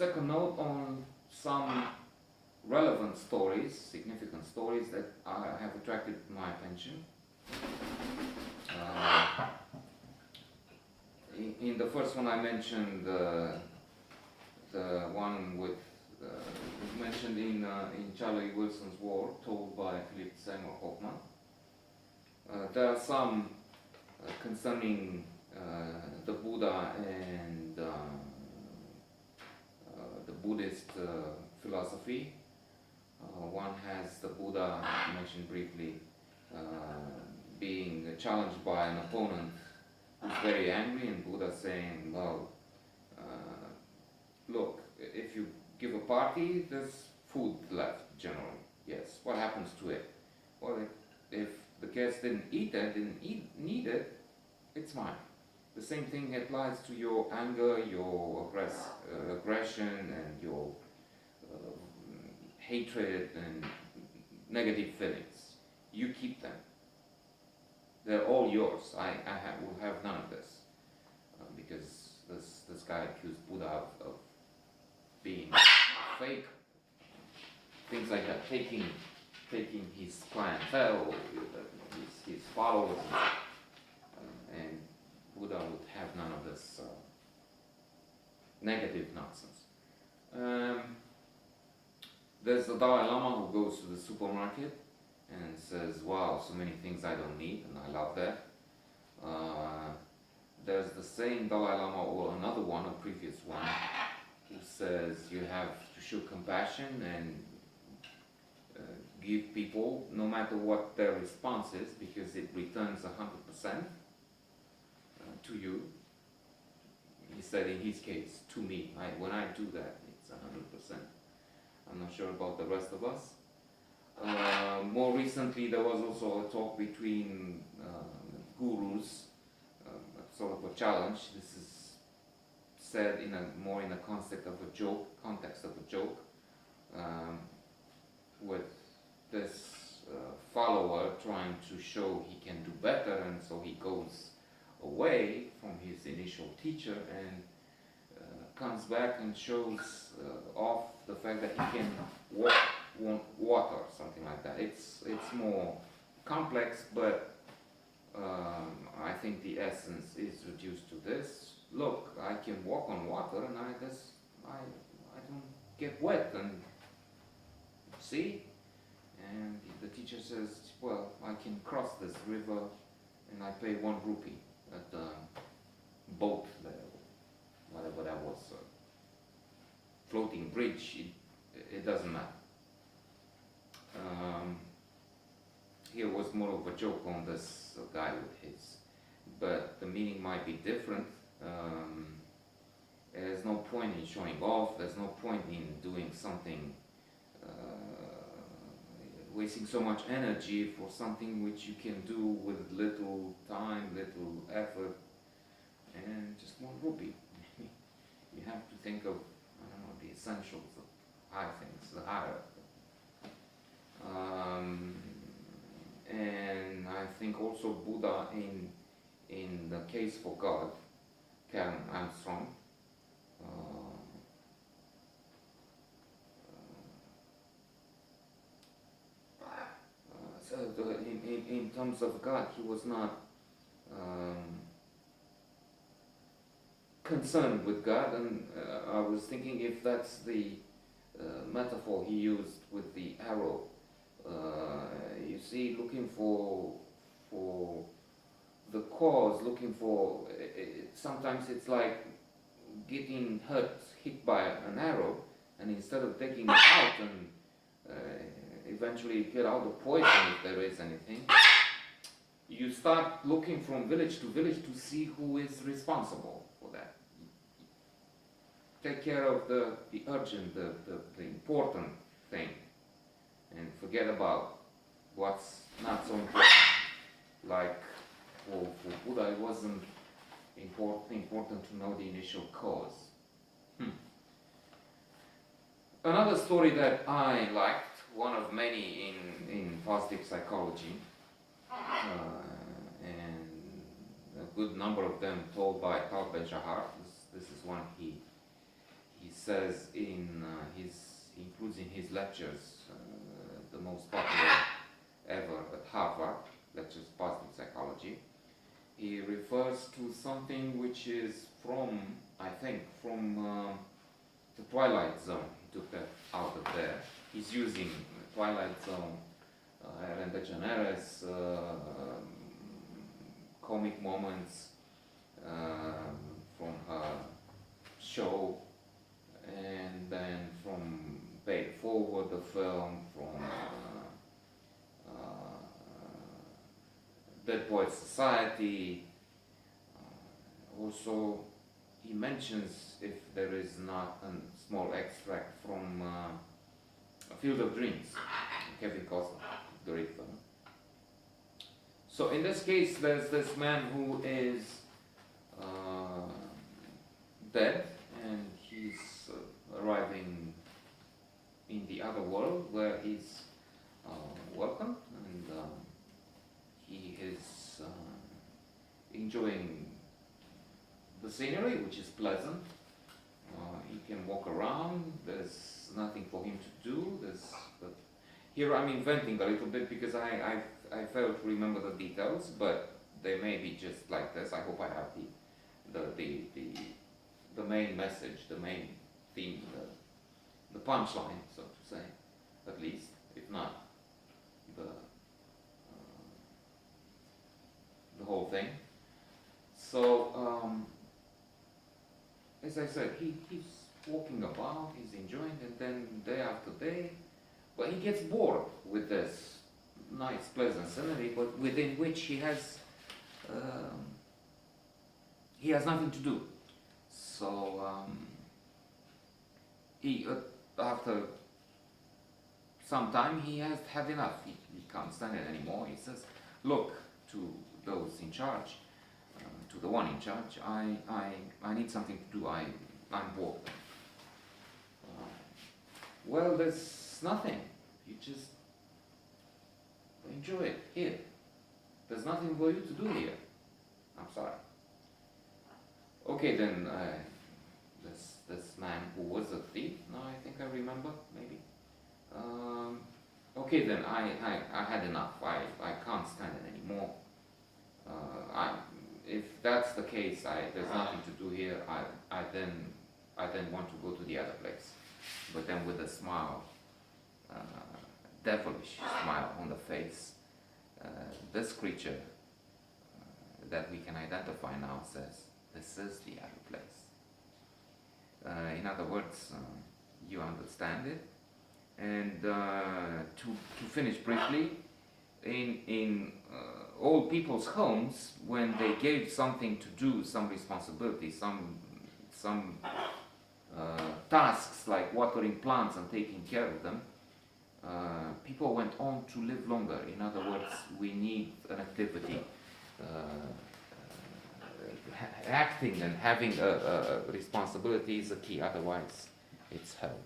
second note on some relevant stories, significant stories that have attracted my attention. In the first one I mentioned the one with mentioned in Charlie Wilson's War, told by Philip Seymour Hoffman. There are some concerning the Buddha and the Buddhist philosophy. One has the Buddha, mentioned briefly, being challenged by an opponent who's very angry, and Buddha saying, well, look, if you give a party, there's food left generally. Yes, what happens to it? Well, if the guests didn't eat it, need it, it's mine. The same thing applies to your anger, your aggression, and your hatred and negative feelings. You keep them. They're all yours. I will have none of this, because this guy accused Buddha of being fake, things like that, taking his clientele, his followers, and Buddha would have none of this negative nonsense. There's the Dalai Lama who goes to the supermarket and says, wow, so many things I don't need, and I love that. There's the same Dalai Lama, or another one, a previous one, who says you have to show compassion and give people, no matter what their response is, because it returns 100% to you. He said in his case, to me, when I do that, it's 100%. I'm not sure about the rest of us. More recently, there was also a talk between gurus, sort of a challenge. This is said more in the context of a joke, with this follower trying to show he can do better, and so he goes away from his initial teacher and comes back and shows off the fact that he can want water, something like that. It's more complex, but I think the essence is reduced to this. Look, I can walk on water, and I don't get wet, and see? And the teacher says, well, I can cross this river, and I pay 1 rupee at the boat there, whatever that was, floating bridge, it doesn't matter. Here was more of a joke on this guy with his, but the meaning might be different. There's no point in showing off, there's no point in doing something, wasting so much energy for something which you can do with little time, little effort, and just 1 rupee. You have to think of, I don't know, the essentials of high things, the higher. And I think also Buddha in the case for God, Karen Armstrong, so in terms of God, he was not concerned with God, and I was thinking if that's the metaphor he used with the arrow. You see, looking for the cause, looking for sometimes it's like getting hit by an arrow, and instead of taking it out and eventually get out the poison, if there is anything, you start looking from village to village to see who is responsible for that. Take care of the urgent, the important thing, and forget about what's not so important. Like for Buddha, it wasn't important to know the initial cause. Another story that I liked, one of many in positive psychology, and a good number of them told by Tal Ben-Shahar. This is one he he says he includes in his lectures, the most popular ever at Harvard, lectures positive psychology. He refers to something which is from, I think, from the Twilight Zone. He took that out of there. He's using Twilight Zone, Ellen DeGeneres, comic moments from her show, and then from Pay It Forward, the film, from Dead Poets Society. Also, he mentions, if there is not a small extract from A Field of Dreams, Kevin Costner, great film. So in this case, there's this man who is dead, and he's arriving in the other world where he's welcomed, and he is enjoying the scenery, which is pleasant. He can walk around. There's nothing for him to do. But here I'm inventing a little bit because I failed to remember the details, but they may be just like this. I hope I have the main message, the main theme, the punchline, so to say, at least, if not the whole thing. So as I said, he's walking about, he's enjoying, and then day after day, but he gets bored with this nice, pleasant scenery, but within which he has nothing to do. So he, after some time, he has had enough. He can't stand it anymore. He says, "Look," to those in charge, to the one in charge, I need something to do. I'm bored. Well, there's nothing. You just enjoy it here. There's nothing for you to do here. I'm sorry. Okay, then this man who was a thief. Now I think I remember, maybe. Okay, then I had enough. I can't stand it anymore. If that's the case, there's nothing to do here. I then want to go to the other place, but then with a smile, devilish smile on the face. This creature that we can identify now says, "This is the other place." In other words, you understand it. And to finish briefly, in old people's homes, when they gave something to do, some responsibility, some tasks like watering plants and taking care of them, people went on to live longer. In other words, we need an activity. Acting and having a responsibility is a key, otherwise it's hell.